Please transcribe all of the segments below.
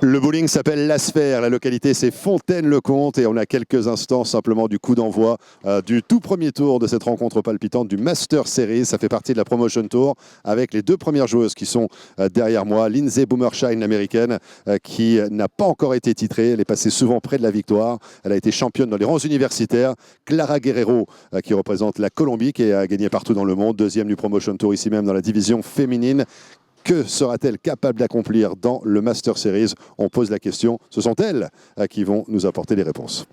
Le bowling s'appelle La Sphère, la localité c'est Fontaine-le-Comte et on a quelques instants simplement du coup d'envoi du tout premier tour de cette rencontre palpitante du Master Series. Ça fait partie de la Promotion Tour avec les deux premières joueuses qui sont derrière moi. Lindsay Boomershine, l'américaine, qui n'a pas encore été titrée. Elle est passée souvent près de la victoire. Elle a été championne dans les rangs universitaires. Clara Guerrero, qui représente la Colombie, qui a gagné partout dans le monde. Deuxième du Promotion Tour ici même dans la division féminine. Que sera-t-elle capable d'accomplir dans le Master Series? On pose la question. Ce sont elles qui vont nous apporter les réponses.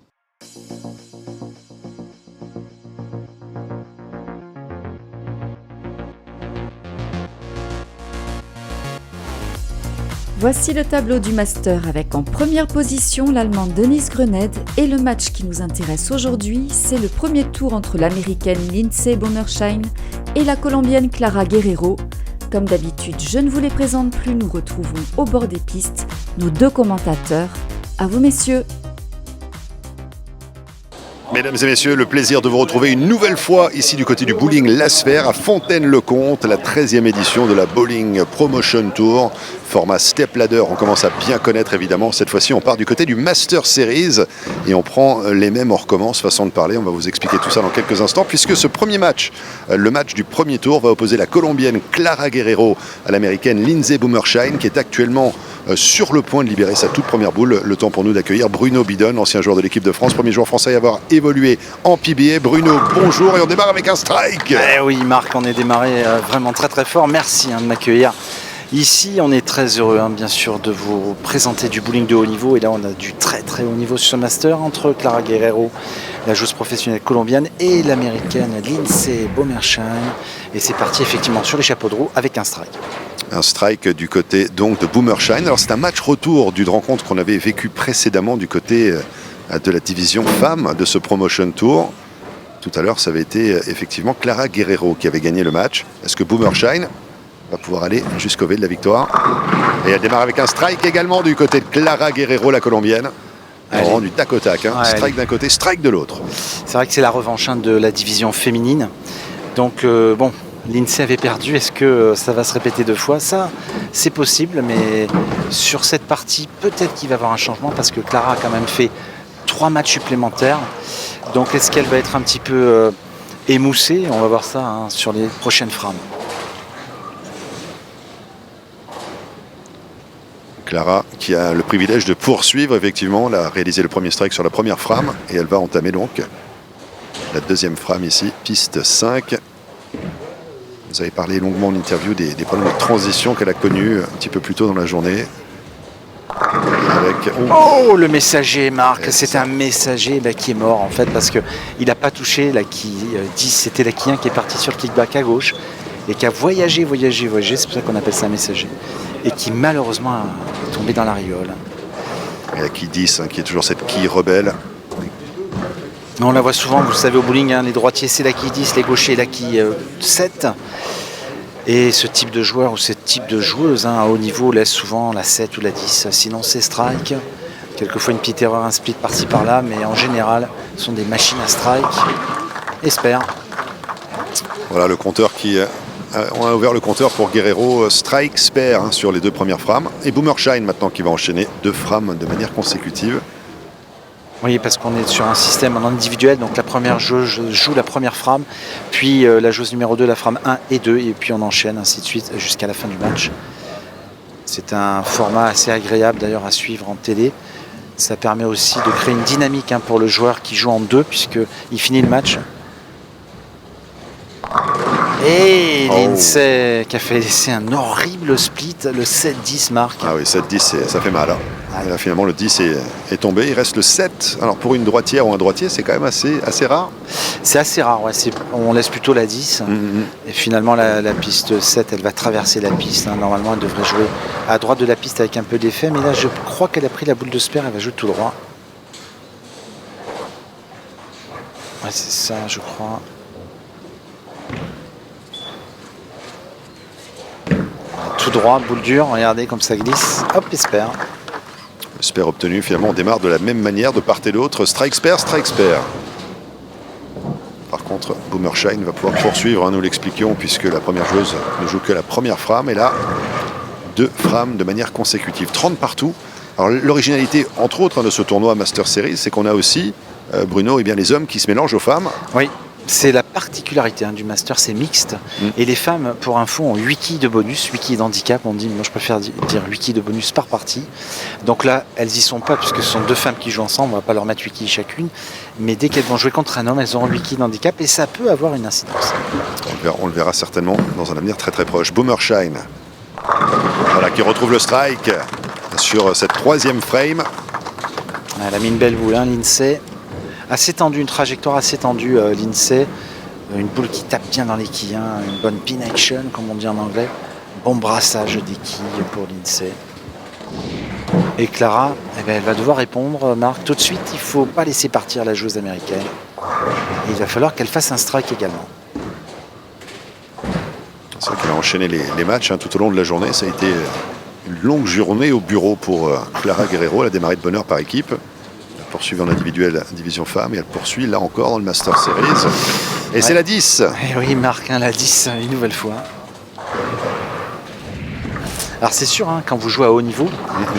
Voici le tableau du Master avec en première position l'Allemande Denise Grened et le match qui nous intéresse aujourd'hui, c'est le premier tour entre l'Américaine Lindsay Boomershine et la Colombienne Clara Guerrero. Comme d'habitude, je ne vous les présente plus, nous retrouvons au bord des pistes nos deux commentateurs. À vous messieurs. Mesdames et messieurs, le plaisir de vous retrouver une nouvelle fois ici du côté du bowling La Sphère à Fontaine-le-Comte, la 13e édition de la Bowling Promotion Tour, format Step Ladder. On commence à bien connaître évidemment, cette fois-ci on part du côté du Master Series et on prend les mêmes, on recommence, façon de parler, on va vous expliquer tout ça dans quelques instants puisque ce premier match, le match du premier tour va opposer la Colombienne Clara Guerrero à l'Américaine Lindsay Boomershine qui est actuellement sur le point de libérer sa toute première boule. Le temps pour nous d'accueillir Bruno Bidon, ancien joueur de l'équipe de France, premier joueur français à avoir évolué en PBA. Bruno, bonjour et on démarre avec un strike. Oui Marc, on est démarré vraiment très très fort. Merci de m'accueillir. Ici, on est très heureux, bien sûr, de vous présenter du bowling de haut niveau. Et là, on a du très très haut niveau sur ce master entre Clara Guerrero, la joueuse professionnelle colombienne, et l'américaine Lindsay Boomershine. Et c'est parti effectivement sur les chapeaux de roue avec un strike. Un strike du côté donc de Boomershine. Alors c'est un match retour d'une rencontre qu'on avait vécu précédemment du côté de la division femmes de ce Promotion Tour. Tout à l'heure, ça avait été effectivement Clara Guerrero qui avait gagné le match. Est-ce que Boomershine va pouvoir aller jusqu'au V de la victoire? Et elle démarre avec un strike également du côté de Clara Guerrero, la colombienne. On rend du tac au tac. Strike d'un côté, strike de l'autre. C'est vrai que c'est la revanche de la division féminine. Donc bon, Lindsay avait perdu. Est-ce que ça va se répéter deux fois? Ça, c'est possible, mais sur cette partie, peut-être qu'il va y avoir un changement parce que Clara a quand même fait 3 matchs supplémentaires. Donc est-ce qu'elle va être un petit peu émoussée? On va voir ça sur les prochaines frames. Clara qui a le privilège de poursuivre effectivement, elle a réalisé le premier strike sur la première frame et elle va entamer donc la deuxième frame ici, piste 5. Vous avez parlé longuement en interview des problèmes de transition qu'elle a connus un petit peu plus tôt dans la journée. Avec... Oh, le messager, Marc, c'est un messager qui est mort en fait parce qu'il n'a pas touché la quille 10, c'était la quille 1 qui est partie sur le kickback à gauche et qui a voyagé, c'est pour ça qu'on appelle ça un messager, et qui malheureusement est tombé dans la riole. Et la quille 10, qui est toujours cette quille rebelle. On la voit souvent, vous le savez au bowling, les droitiers c'est la quille 10, les gauchers la quille 7. Et ce type de joueur ou ce type de joueuse à haut niveau laisse souvent la 7 ou la 10. Sinon c'est strike. Quelquefois une petite erreur, un split par-ci par-là, mais en général ce sont des machines à strike. Espère. Voilà le compteur qui... on a ouvert le compteur pour Guerrero, strike, spare sur les deux premières frames. Et Boomershine maintenant qui va enchaîner 2 frames de manière consécutive. Oui, parce qu'on est sur un système en individuel, donc la première joueuse joue la première frame, puis la joueuse numéro 2 la frame 1 et 2, et puis on enchaîne ainsi de suite jusqu'à la fin du match. C'est un format assez agréable d'ailleurs à suivre en télé. Ça permet aussi de créer une dynamique pour le joueur qui joue en 2, puisqu'il finit le match. Et Lindsay qui a fait laisser un horrible split, le 7-10 Marc. Ah oui, 7-10, ça fait mal. Et là, finalement, le 10 est tombé. Il reste le 7. Alors, pour une droitière ou un droitier, c'est quand même assez rare. C'est assez rare, ouais. On laisse plutôt la 10. Et finalement, la piste 7, elle va traverser la piste. Normalement, elle devrait jouer à droite de la piste avec un peu d'effet. Mais là, je crois qu'elle a pris la boule de spare. Elle va jouer tout droit. Ouais, c'est ça, je crois. Tout droit, boule dure. Regardez comme ça glisse. Hop, espère. Spare obtenu, finalement on démarre de la même manière de part et d'autre, strike spare. Par contre Boomershine va pouvoir poursuivre, nous l'expliquions, puisque la première joueuse ne joue que la première frame, et là 2 frames de manière consécutive, 30 partout, Alors l'originalité, entre autres, de ce tournoi Master Series, c'est qu'on a aussi, Bruno, bien, les hommes qui se mélangent aux femmes. Oui, c'est la particularité du Master, c'est mixte. Et les femmes, pour info, ont 8 quilles de bonus, 8 quilles d'handicap. On dit, moi je préfère dire 8 quilles de bonus par partie. Donc là, elles y sont pas, puisque ce sont 2 femmes qui jouent ensemble, on va pas leur mettre 8 quilles chacune. Mais dès qu'elles vont jouer contre un homme, elles auront 8 quilles d'handicap et ça peut avoir une incidence. On le verra certainement dans un avenir très très proche. Boomershine, voilà, qui retrouve le strike sur cette 3e frame. Elle a mis une belle boule, Lindsay. Assez tendue, une trajectoire assez tendue, Lindsay. Une boule qui tape bien dans les quilles, une bonne pin action, comme on dit en anglais. Bon brassage des quilles pour Lindsay. Et Clara, elle va devoir répondre, Marc, tout de suite. Il ne faut pas laisser partir la joueuse américaine. Et il va falloir qu'elle fasse un strike également. C'est vrai qu'elle a enchaîné les matchs tout au long de la journée. Ça a été une longue journée au bureau pour Clara Guerrero. Elle a démarré de bonne heure par équipe. Elle a poursuivi en individuel division femmes et elle poursuit là encore dans le Master Series. Et c'est la 10. Et oui, Marc, la 10, une nouvelle fois. Alors c'est sûr, quand vous jouez à haut niveau,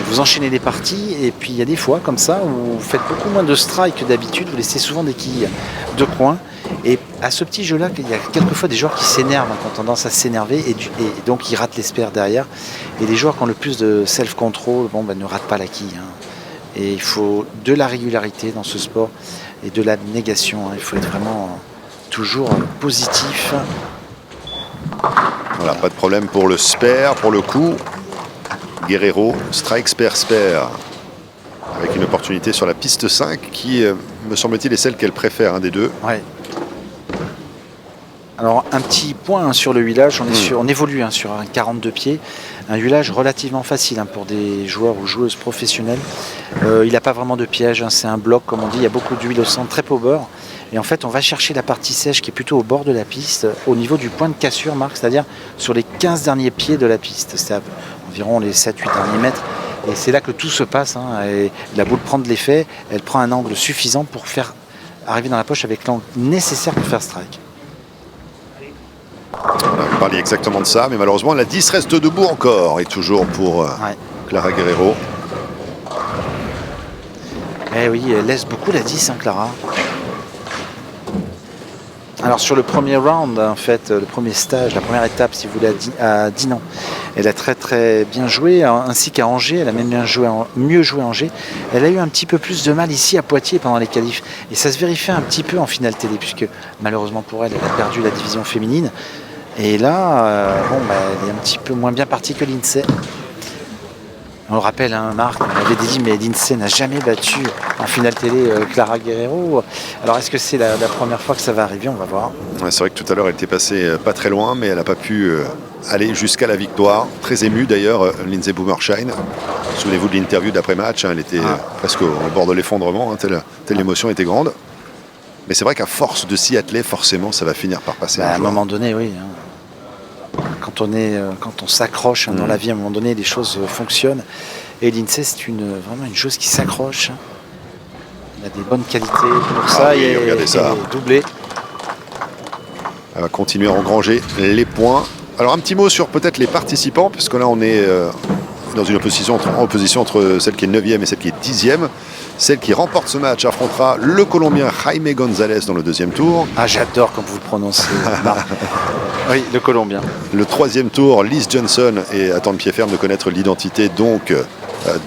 vous enchaînez des parties et puis il y a des fois comme ça où vous faites beaucoup moins de strikes que d'habitude, vous laissez souvent des quilles de coin. Et à ce petit jeu-là, il y a quelquefois des joueurs qui s'énervent, qui ont tendance à s'énerver et donc ils ratent l'espère derrière. Et les joueurs qui ont le plus de self-control ne ratent pas la quille. Et il faut de la régularité dans ce sport et de l'abnégation. Il faut être vraiment toujours positif. Voilà, pas de problème pour le spare, pour le coup. Guerrero, strike, spare. Avec une opportunité sur la piste 5 qui, me semble-t-il, est celle qu'elle préfère des deux. Ouais. Alors un petit point sur le huilage, on évolue sur un 42 pieds, un huilage relativement facile pour des joueurs ou joueuses professionnelles. Il n'a pas vraiment de piège, c'est un bloc comme on dit, il y a beaucoup d'huile au centre, très peu au beurre. Et en fait on va chercher la partie sèche qui est plutôt au bord de la piste, au niveau du point de cassure, Marc, c'est-à-dire sur les 15 derniers pieds de la piste, c'est environ les 7-8 derniers mètres. Et c'est là que tout se passe, et la boule prend de l'effet, elle prend un angle suffisant pour faire arriver dans la poche avec l'angle nécessaire pour faire strike. On parlait exactement de ça, mais malheureusement la 10 reste debout encore, et toujours pour Clara Guerrero. Eh oui, elle laisse beaucoup la 10, Clara. Alors sur le premier round, en fait, le premier stage, la première étape, si vous voulez, à Dinan, elle a très très bien joué, ainsi qu'à Angers, elle a même mieux joué à Angers. Elle a eu un petit peu plus de mal ici à Poitiers pendant les qualifs. Et ça se vérifie un petit peu en finale télé, puisque malheureusement pour elle, elle a perdu la division féminine. Et là, elle est un petit peu moins bien partie que Lindsay. On le rappelle, Marc, on avait dit, mais Lindsay n'a jamais battu en finale télé Clara Guerrero. Alors est-ce que c'est la première fois que ça va arriver? On va voir. Ouais, c'est vrai que tout à l'heure, elle était passée pas très loin, mais elle n'a pas pu aller jusqu'à la victoire. Très émue d'ailleurs, Lindsay Boomershine. Souvenez-vous de l'interview d'après-match, elle était presque au bord de l'effondrement, telle l'émotion était grande. Mais c'est vrai qu'à force de s'y atteler, forcément, ça va finir par passer. À un moment donné, oui. Quand on s'accroche dans la vie, à un moment donné, les choses fonctionnent. Et Lindsay, c'est vraiment une chose qui s'accroche. Elle a des bonnes qualités pour ça. Regardez ça. Et doublé. Elle va continuer à engranger les points. Alors un petit mot sur peut-être les participants, parce que là on est dans une opposition entre celle qui est 9e et celle qui est 10e. Celle qui remporte ce match affrontera le Colombien Jaime González dans le 2e tour. Ah, j'adore quand vous le prononcez. Oui, le Colombien. Le 3e tour, Liz Johnson est à temps de pied ferme de connaître l'identité donc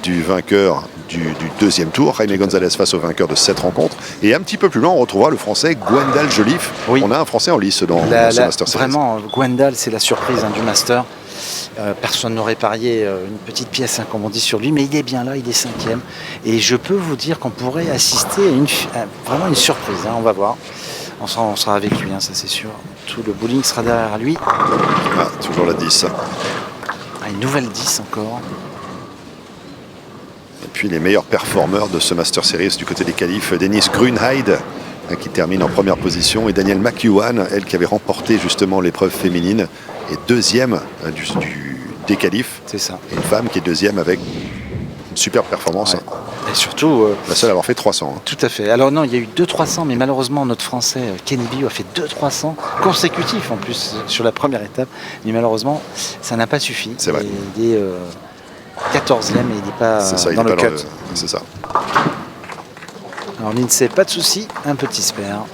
du vainqueur du 2e tour, Jaime González face au vainqueur de cette rencontre. Et un petit peu plus loin, on retrouvera le Français Gwendal Joliffe. Oui. On a un Français en lice dans ce Master Series. Vraiment, Gwendal, c'est la surprise du Master. Personne n'aurait parié une petite pièce, comme on dit, sur lui, mais il est bien là, il est 5e. Et je peux vous dire qu'on pourrait assister à vraiment une surprise. On va voir. On sera avec lui, ça c'est sûr. Tout le bowling sera derrière lui. Toujours la 10. Une nouvelle 10 encore. Et puis les meilleurs performeurs de ce Master Series du côté des qualifs, Dennis Grunheid qui termine en première position, et Danielle McEwan, elle qui avait remporté justement l'épreuve féminine, est 2e des qualifs. C'est ça. Et une femme qui est 2e avec une superbe performance. Et surtout... la seule à avoir fait 300. Tout à fait. Alors non, il y a eu 2-300, mais malheureusement notre Français Kenny Bio a fait 2-300 consécutifs en plus sur la première étape. Mais malheureusement, ça n'a pas suffi. C'est vrai. 14e et il n'est pas C'est ça, il dans est le pas cut. dans le... C'est ça. Alors Lindsay, pas de souci, un petit spare.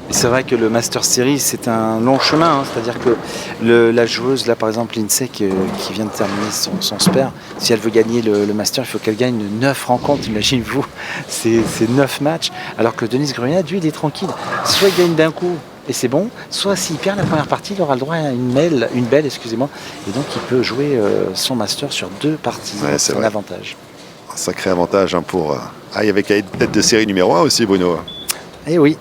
Et c'est vrai que le Master Series, c'est un long chemin. C'est-à-dire que la joueuse, là par exemple Lindsay, qui vient de terminer son spare, si elle veut gagner le Master, il faut qu'elle gagne 9 rencontres, imaginez-vous. C'est 9 matchs. Alors que Dennis Grunet, lui, il est tranquille. Soit il gagne d'un coup, et c'est bon, soit s'il perd la première partie, il aura le droit à une belle, excusez-moi, et donc il peut jouer son Master sur 2 parties. Ouais, c'est un avantage. Un sacré avantage pour... Ah, il y avait qu'à être tête de série numéro 1 aussi, Bruno. Eh oui.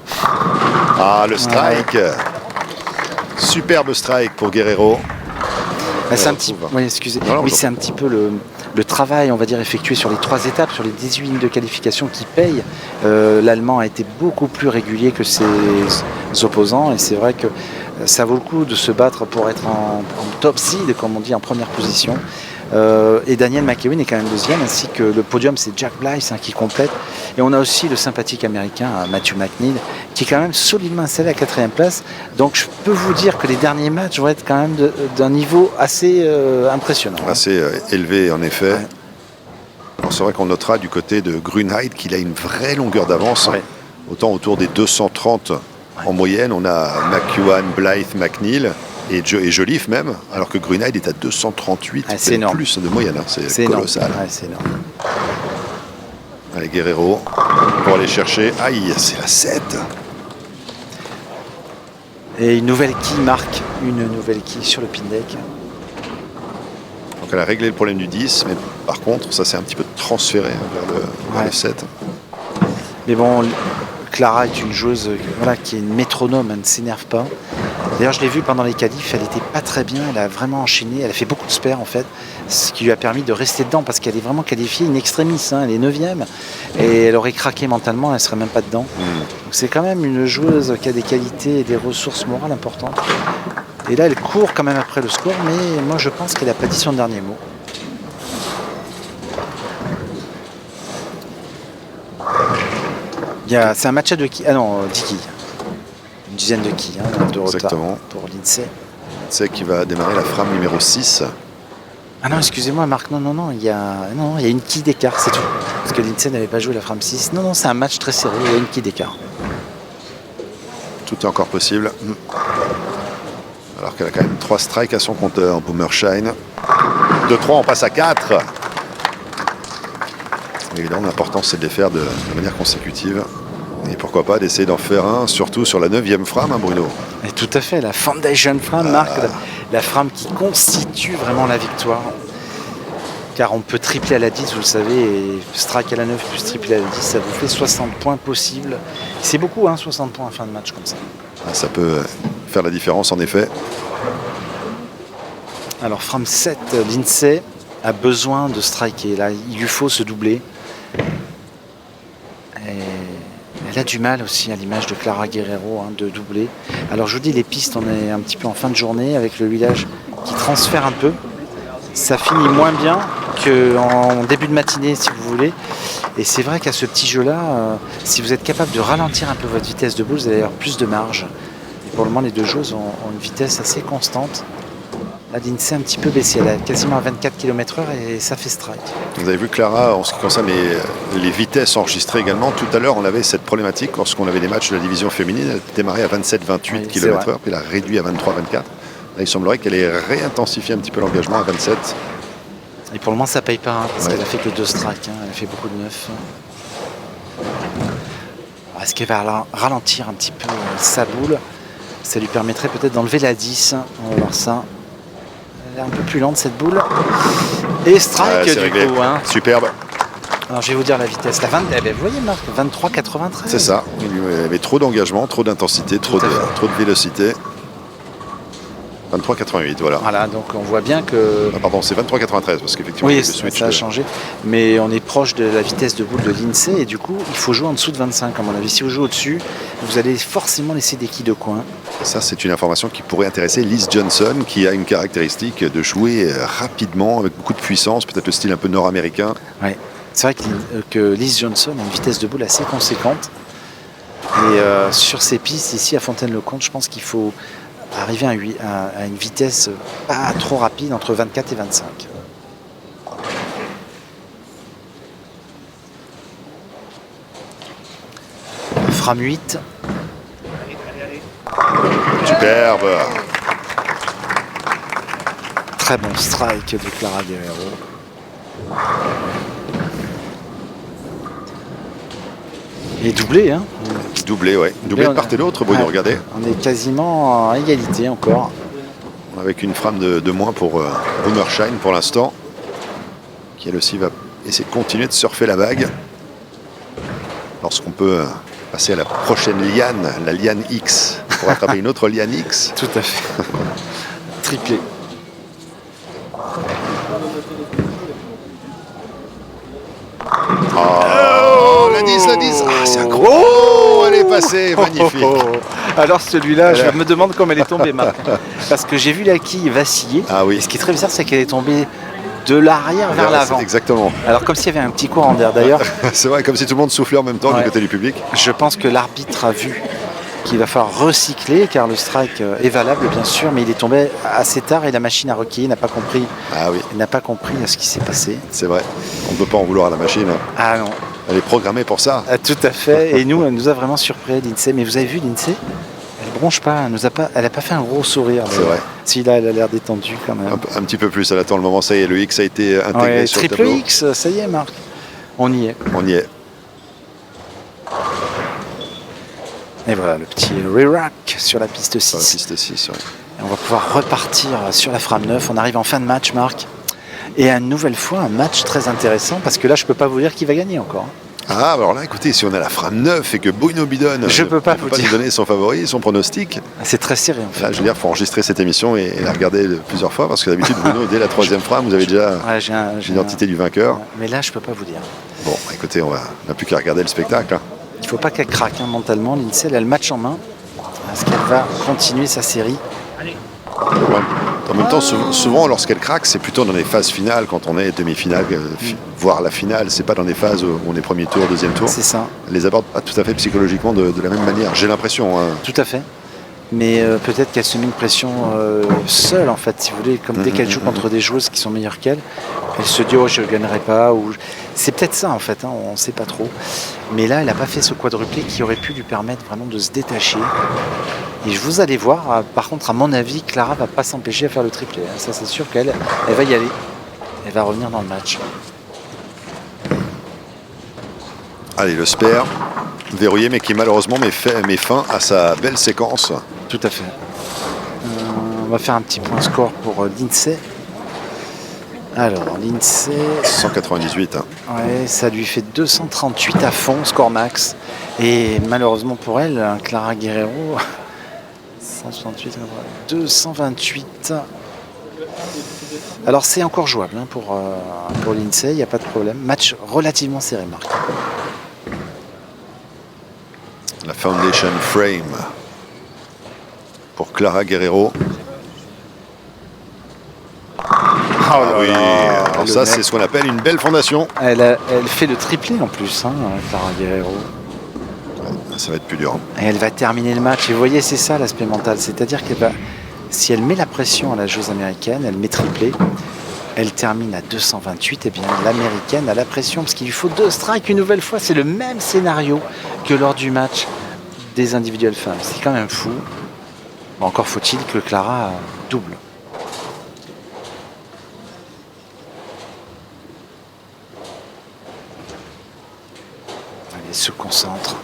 Ah, le strike. Superbe strike pour Guerrero. C'est un petit, oui, excusez. Oui, c'est un petit peu le travail, on va dire, effectué sur les 3 étapes, sur les 18 lignes de qualification qui payent. L'Allemand a été beaucoup plus régulier que ses opposants et c'est vrai que ça vaut le coup de se battre pour être en top seed, comme on dit, en première position. Et Daniel McEwen est quand même deuxième, ainsi que le podium, c'est Jack Blythe qui complète. Et on a aussi le sympathique américain Matthew McNeil, qui est quand même solidement installé à 4e place. Donc je peux vous dire que les derniers matchs vont être quand même d'un niveau assez impressionnant. Assez élevé, en effet. Ouais. C'est vrai qu'on notera du côté de Grunheid qu'il a une vraie longueur d'avance. Ouais. Autant autour des 230 en moyenne, on a McEwen, Blythe, McNeil. Et Joliffe même, alors que Grunheid est à 238, c'est énorme. Plus de moyenne, hein. C'est colossal. Ouais, c'est énorme. Allez, Guerrero, pour aller chercher. Aïe, c'est la 7. Et une nouvelle quille marque, une nouvelle quille sur le pin deck. Donc elle a réglé le problème du 10, mais par contre, ça s'est un petit peu transféré vers le 7. Mais bon, Clara est une joueuse qui est une métronome, elle ne s'énerve pas. D'ailleurs, je l'ai vu pendant les qualifs, elle n'était pas très bien, elle a vraiment enchaîné, elle a fait beaucoup de spares en fait, ce qui lui a permis de rester dedans parce qu'elle est vraiment qualifiée in extremis, elle est 9e et elle aurait craqué mentalement, elle ne serait même pas dedans. Donc c'est quand même une joueuse qui a des qualités et des ressources morales importantes. Et là, elle court quand même après le score, mais moi je pense qu'elle n'a pas dit son dernier mot. C'est un match à 2 quilles, 10 quilles. Une dizaine de quilles de retard pour Lindsay. Lindsay qui va démarrer la frame numéro 6. Ah non, excusez-moi Marc, non, il y a une quille d'écart, c'est tout. Parce que Lindsay n'avait pas joué la frame 6. Non, c'est un match très serré, il y a une quille d'écart. Tout est encore possible. Alors qu'elle a quand même 3 strikes à son compteur, Boomershine. De 3, on passe à 4. Évidemment, l'important c'est de les faire de manière consécutive. Et pourquoi pas d'essayer d'en faire un, surtout sur la 9e frame, Bruno. Et tout à fait, la Foundation Frame, Marc, la frame qui constitue vraiment la victoire. Car on peut tripler à la 10, vous le savez, et strike à la 9 plus tripler à la 10, ça vous fait 60 points possibles. C'est beaucoup, 60 points en fin de match comme ça. Ça peut faire la différence, en effet. Alors, frame 7, Lindsay a besoin de striker. Là, il lui faut se doubler. Elle a du mal aussi, à l'image de Clara Guerrero, de doubler. Alors je vous dis, les pistes, on est un petit peu en fin de journée avec le huilage qui transfère un peu. Ça finit moins bien qu'en début de matinée, si vous voulez. Et c'est vrai qu'à ce petit jeu-là, si vous êtes capable de ralentir un peu votre vitesse de boule, vous allez avoir plus de marge. Et pour le moment, les deux joueuses ont une vitesse assez constante. La Lindsay un petit peu baissée, elle est quasiment à 24 km/h et ça fait strike. Vous avez vu Clara, en ce qui concerne les vitesses enregistrées également, tout à l'heure on avait cette problématique lorsqu'on avait des matchs de la division féminine, elle démarrait à 27-28 km/h, puis elle a réduit à 23-24. Là il semblerait qu'elle ait réintensifié un petit peu l'engagement à 27. Et pour le moment ça paye pas, parce qu'elle a fait que 2 strikes, elle a fait beaucoup de 9. Est-ce qu'elle va ralentir un petit peu sa boule? Ça lui permettrait peut-être d'enlever la 10, on va voir ça. Elle est un peu plus lente cette boule. Et strike du réglé. coup. Superbe. Alors je vais vous dire la vitesse. La 20, vous voyez Marc, 23,93. C'est ça. Il y avait trop d'engagement, trop d'intensité, trop de vélocité. 23,88, voilà. Voilà, donc on voit bien que... Ah, pardon, c'est 23,93 parce qu'effectivement... Oui, ça a changé. Mais on est proche de la vitesse de boule de Lindsay et du coup, il faut jouer en dessous de 25 à mon avis. Si vous jouez au-dessus, vous allez forcément laisser des quilles de coin. Ça, c'est une information qui pourrait intéresser Liz Johnson, qui a une caractéristique de jouer rapidement, avec beaucoup de puissance, peut-être le style un peu nord-américain. Oui, c'est vrai que Liz Johnson a une vitesse de boule assez conséquente. Et sur ces pistes, ici à Fontaine-le-Comte, je pense qu'il faut arriver à une vitesse pas trop rapide, entre 24 et 25. Frame 8. Superbe. Très bon strike de Clara Guerrero. Et doublé, hein. Doublé, ouais. Doublé de part et d'autre, Bruno, ouais, regardez. On est quasiment à égalité encore. Avec une frame de moins pour Boomershine pour l'instant. Qui elle aussi va essayer de continuer de surfer la vague. Lorsqu'on peut passer à la prochaine liane, la liane X, pour attraper une autre liane X. Tout à fait. Triplé. Oh, la 10, la 10. Ah, c'est un gros. Elle est passée, magnifique. Alors celui-là, je me demande comment elle est tombée, Marc. Parce que j'ai vu la quille vaciller. Ah oui. Et ce qui est très bizarre, c'est qu'elle est tombée de l'arrière vers l'avant. Exactement. Alors comme s'il y avait un petit courant d'air d'ailleurs. C'est vrai, comme si tout le monde soufflait en même temps du côté du public. Je pense que l'arbitre a vu qu'il va falloir recycler car le strike est valable bien sûr, mais il est tombé assez tard et la machine a requillé, n'a pas compris. Ah oui. Il n'a pas compris ce qui s'est passé. C'est vrai. On ne peut pas en vouloir à la machine. Ah non. Elle est programmée pour ça. Ah, tout à fait. Et nous, elle nous a vraiment surpris, l'INSEE. Mais vous avez vu l'INSEE? Elle bronche pas. Elle n'a pas fait un gros sourire. C'est vrai. Si là, elle a l'air détendue quand même. Un petit peu plus. Elle attend le moment. Ça y est, le X a été intégré sur le triple tableau. X, ça y est, Marc. On y est. On y est. Et voilà, le petit re-rack sur la piste 6. Sur la piste 6, ouais. Et on va pouvoir repartir sur la frame 9. On arrive en fin de match, Marc. Et une nouvelle fois, un match très intéressant parce que là, je ne peux pas vous dire qui va gagner encore. Ah, alors là, écoutez, si on a la frame 9 et que Bruno Bidon je peux pas ne peut pas nous donner son favori, son pronostic. C'est très serré en fait. Là, je veux dire, il faut enregistrer cette émission et la regarder plusieurs fois parce que d'habitude, Bruno, dès la troisième frame, vous avez déjà l'identité du vainqueur. Mais là, je peux pas vous dire. Bon, écoutez, on n'a plus qu'à regarder le spectacle. Il ne faut pas qu'elle craque mentalement. L'INSEE, elle a le match en main. Parce qu'elle va continuer sa série. En même temps, souvent, lorsqu'elle craque, c'est plutôt dans les phases finales, quand on est demi-finale, voire la finale. C'est pas dans des phases où on est premier tour, deuxième tour. C'est ça. Elle les aborde pas tout à fait psychologiquement de la même manière. J'ai l'impression. Hein. Tout à fait. Mais peut-être qu'elle se met une pression seule, en fait, si vous voulez. Comme dès qu'elle joue contre des joueuses qui sont meilleures qu'elle, elle se dit, oh, je ne gagnerai pas. Ou... C'est peut-être ça, en fait. Hein, on ne sait pas trop. Mais là, elle n'a pas fait ce quadruplé qui aurait pu lui permettre vraiment de se détacher. Et vous allez voir, par contre, à mon avis, Clara va pas s'empêcher à faire le triplé. Hein. Ça, c'est sûr qu'elle va y aller. Elle va revenir dans le match. Allez, le spare, verrouillé, mais qui malheureusement met fin à sa belle séquence. Tout à fait. On va faire un petit point score pour l'INSEE. Alors, l'INSEE... 198. Hein. Ouais, ça lui fait 238 à fond, score max. Et malheureusement pour elle, Clara Guerrero... 168, 228. Alors c'est encore jouable hein, pour l'INSEE, il n'y a pas de problème. Match relativement serré, Marc. La Foundation Frame pour Clara Guerrero. Oh là oui, là, alors ça c'est ce qu'on appelle une belle fondation. Elle fait le triplé en plus, hein, Clara Guerrero. Ça va être plus dur. Et elle va terminer le match. Et vous voyez, c'est ça l'aspect mental. C'est-à-dire que si elle met la pression à la joueuse américaine, elle met triplé, elle termine à 228, et bien l'américaine a la pression parce qu'il lui faut 2 strikes une nouvelle fois. C'est le même scénario que lors du match des individuelles femmes. C'est quand même fou. Bon, encore faut-il que Clara double. Elle se concentre.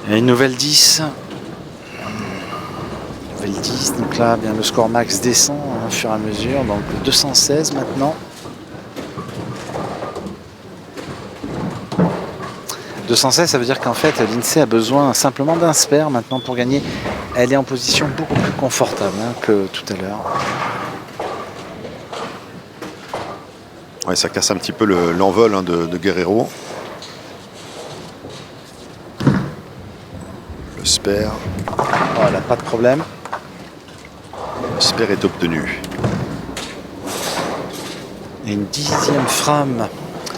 Et une nouvelle 10. Nouvelle 10, donc là bien le score max descend au fur et à mesure, donc 216 maintenant. 216, ça veut dire qu'en fait l'INSEE a besoin simplement d'un spare maintenant pour gagner. Elle est en position beaucoup plus confortable hein, que tout à l'heure. Ouais, ça casse un petit peu l'envol hein, de Guerrero. Le spare. Voilà, pas de problème. Le spare est obtenu. Et une 10e frame,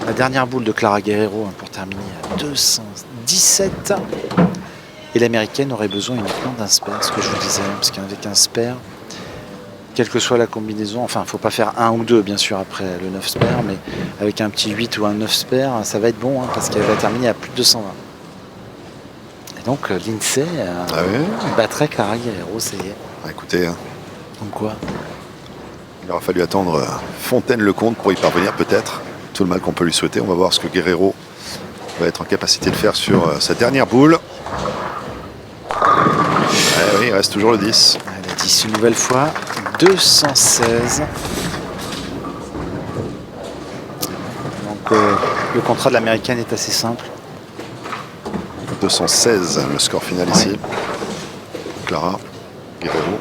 la dernière boule de Clara Guerrero pour terminer à 217. Et l'américaine aurait besoin uniquement d'un spare, ce que je vous disais, parce qu'avec un spare, quelle que soit la combinaison, enfin il ne faut pas faire un ou deux bien sûr après le 9 spare, mais avec un petit 8 ou un 9 spare, ça va être bon, parce qu'elle va terminer à plus de 220. Et donc Lindsay battrait Clara Guerrero, ça y est. Écoutez, Donc quoi? il aura fallu attendre Fontaine-le-Comte pour y parvenir peut-être. Tout le mal qu'on peut lui souhaiter. On va voir ce que Guerrero va être en capacité de faire sur sa dernière boule. Oui, il reste toujours le 10. Elle a 10 une nouvelle fois. 216. Donc le contrat de l'américaine est assez simple. 216, le score final ici. Clara Guerrero.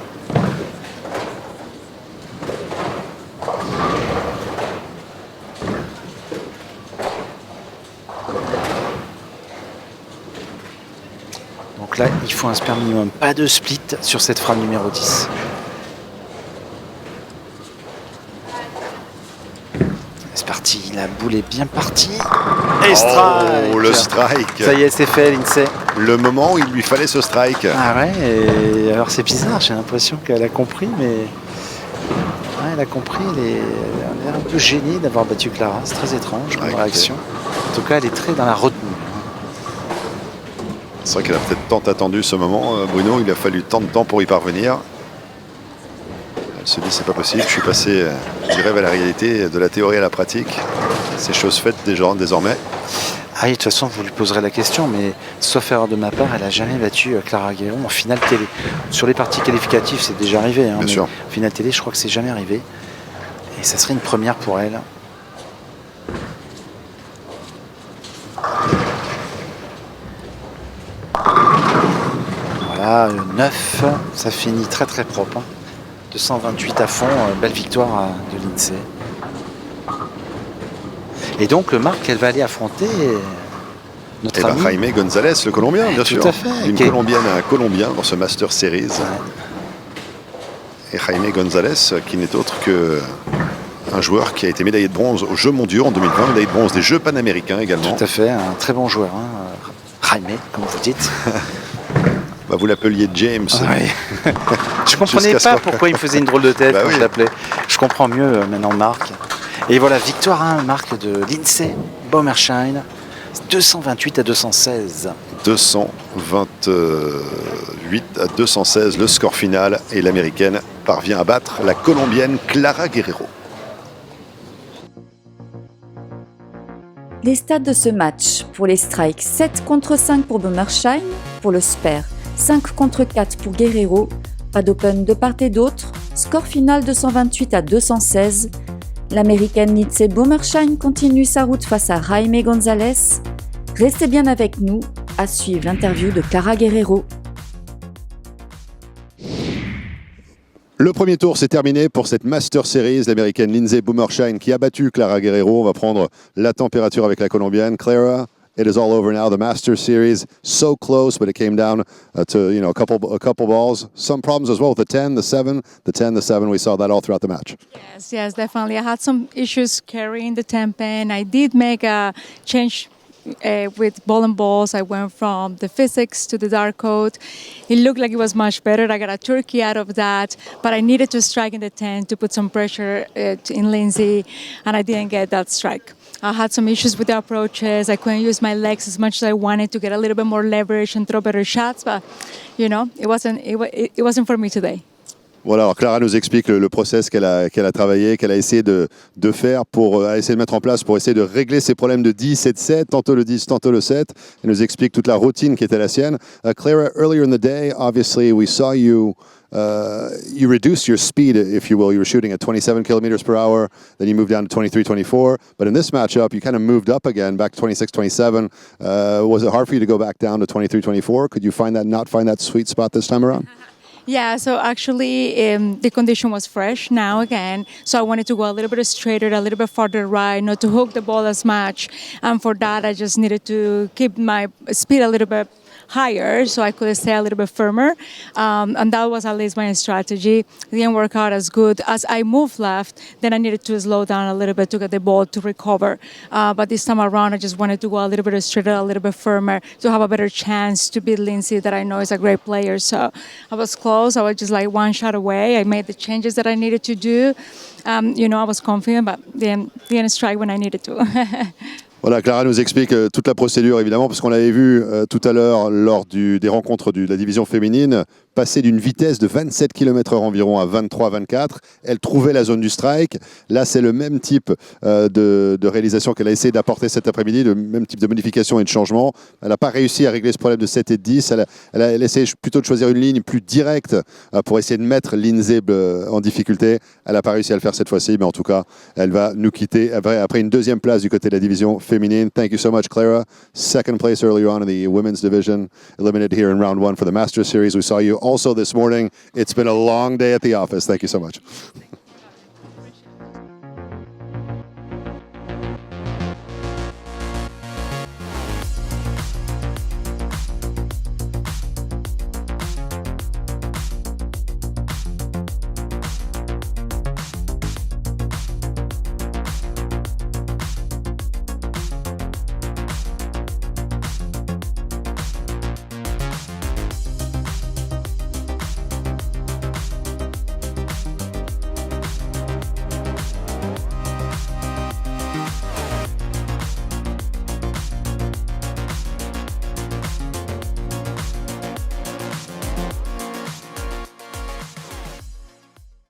Donc là, il faut un spare minimum, pas de split sur cette frame numéro 10. C'est parti, la boule est bien partie. Et strike! Oh, le strike! Ça y est, c'est fait, Lindsay. Le moment où il lui fallait ce strike. Ah ouais, et alors c'est bizarre, j'ai l'impression qu'elle a compris, mais... Ouais, elle a compris, elle est un peu gênée d'avoir battu Clara, c'est très étrange comme réaction. En tout cas, elle est très dans la retenue. C'est vrai qu'elle a peut-être tant attendu ce moment, Bruno. Il a fallu tant de temps pour y parvenir. Elle se dit c'est pas possible, je suis passé du rêve à la réalité, de la théorie à la pratique. C'est chose faite désormais. Ah oui, de toute façon, vous lui poserez la question, mais sauf erreur de ma part, elle n'a jamais battu Clara Guerrero en finale télé. Sur les parties qualificatives, c'est déjà arrivé. Bien sûr. En finale télé, je crois que c'est jamais arrivé. Et ça serait une première pour elle. Voilà, 9, ça finit très très propre. 228 à fond, belle victoire de Lindsay. Et donc Marc, elle va aller affronter notre ami Jaime González, le Colombien, bien sûr. Tout à fait. Une Colombienne à un Colombien dans ce Master Series. Ouais. Et Jaime González, qui n'est autre qu'un joueur qui a été médaillé de bronze aux Jeux mondiaux en 2020, médaillé de bronze des Jeux panaméricains également. Tout à fait, un très bon joueur, hein. Jaime, comme vous dites. Bah, vous l'appeliez James. Oui. Je comprenais pas pourquoi il me faisait une drôle de tête quand je l'appelais. Je comprends mieux maintenant Marc. Et voilà, victoire à Marc de Lindsay Bomershine, 228 à 216. 228 à 216, le score final. Et l'américaine parvient à battre la colombienne Clara Guerrero. Les stats de ce match: pour les strikes, 7 contre 5 pour Bomershine, pour le spare, 5 contre 4 pour Guerrero, pas d'open de part et d'autre, score final 228 à 216. L'américaine Lindsay Bomershine continue sa route face à Jaime González. Restez bien avec nous, à suivre l'interview de Clara Guerrero. Le premier tour s'est terminé pour cette Master Series. L'américaine Lindsay Bomershine qui a battu Clara Guerrero. On va prendre la température avec la colombienne. Clara, it is all over now. The Master Series, so close, but it came down to a couple balls. Some problems as well with the 10, the 7, the 10, the 7. We saw that all throughout the match. Yes, definitely. I had some issues carrying the 10 pin. I did make a change with ball and balls. I went from the physics to the dark coat. It looked like it was much better. I got a turkey out of that, but I needed to strike in the 10 to put some pressure in Lindsay, and I didn't get that strike. I had some issues with the approaches. I couldn't use my legs as much as I wanted to get a little bit more leverage and throw better shots, but it wasn't for me today. Voilà, alors Clara nous explique le process qu'elle a travaillé, qu'elle a essayé de faire pour essayer de mettre en place pour essayer de régler ses problèmes de 10 et de 7, tantôt le 10, tantôt le 7. Elle nous explique toute la routine qui était la sienne. Clara, earlier in the day, obviously we saw you you reduced your speed, if you will. You were shooting at 27 kilometers per hour, then you moved down to 23, 24. But in this matchup, you kind of moved up again, back to 26, 27. Was it hard for you to go back down to 23, 24? Could you not find that sweet spot this time around? Yeah, so actually the condition was fresh now again. So I wanted to go a little bit straighter, a little bit farther right, not to hook the ball as much. And for that, I just needed to keep my speed a little bit higher so I could stay a little bit firmer. And that was at least my strategy. It didn't work out as good. As I moved left, then I needed to slow down a little bit to get the ball to recover. But this time around, I just wanted to go a little bit straighter, a little bit firmer to have a better chance to beat Lindsay, that I know is a great player. So I was close. I was just like one shot away. I made the changes that I needed to do. I was confident, but didn't strike when I needed to. Voilà, Clara nous explique toute la procédure évidemment, parce qu'on l'avait vu tout à l'heure lors des rencontres de la division féminine, passer d'une vitesse de 27 km/h environ à 23-24. Elle trouvait la zone du strike. Là, c'est le même type de réalisation qu'elle a essayé d'apporter cet après-midi, le même type de modification et de changement. Elle n'a pas réussi à régler ce problème de 7 et de 10. Elle essayé plutôt de choisir une ligne plus directe pour essayer de mettre Lindsay en difficulté. Elle n'a pas réussi à le faire cette fois-ci, mais en tout cas, elle va nous quitter après une deuxième place du côté de la division féminine. Thank you so much, Clara. Second place earlier on in the women's division, eliminated here in round 1 for the Masters Series. We saw you also this morning. It's been a long day at the office. Thank you so much.